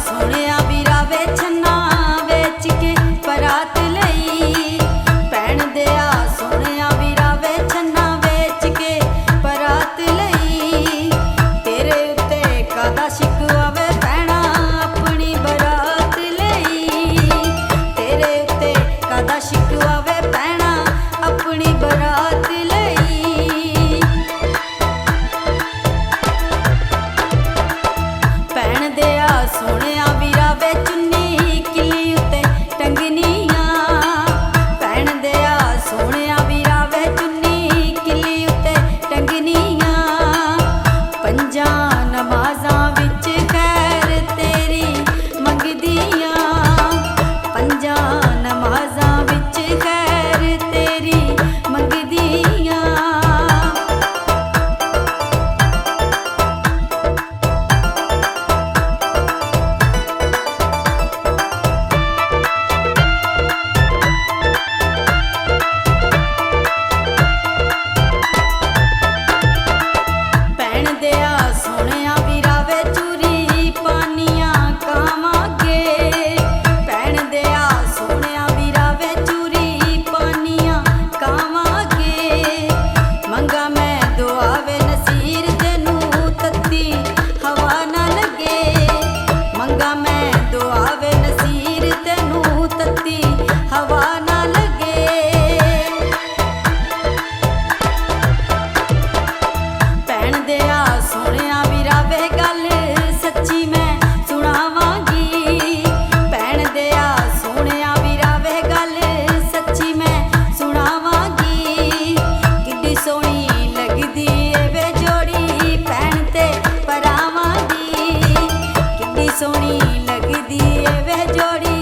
सोहणिया वीरा वे छन्ना vetch के परात लई। भैन दिया सोहणिया वीरा वे छन्ना वेच के परात लई। तेरे उत्ते कादा शिकवा वे भैणा अपनी बरात लई। तेरे उत्ते कादा शिकवा वे भैणा अपनी बरात लई। भैन दिया सोहणिया वीरा वे चुन्नी किली उत्ते टंगनिया। भैन दिया सोहणिया वीरा वे चुन्नी किली उत्ते टंगनिया। पंजा नमाज़ां विच खैर तेरी मंगदियां। पंजा नमाज़ां विच खैर तेरी मंगदियां। भैन दिया सोहणिया वीरा वे चूरी पानियां कावांगे। भैन दिया सोहणिया वीरा वे चूरी पानियां कावांगे। मंगा मैं दुआ वे नसीर तेनू तत्ती हवा ना लगे। मंगा मैं दुआ वे नसीर तेनू तत्ती हवा ना लगे। भैन दिया सोहणिया वीरा वे गल सच्ची मैं सुणावांगी। भैन दिया सोहणिया वीरा वे गल सच्ची मैं सुणावांगी। किड्डी सोहणी लगदी ए वे जोड़ी भैन ते भरावां दी। किड्डी सोहणी लगदी ए वे जोड़ी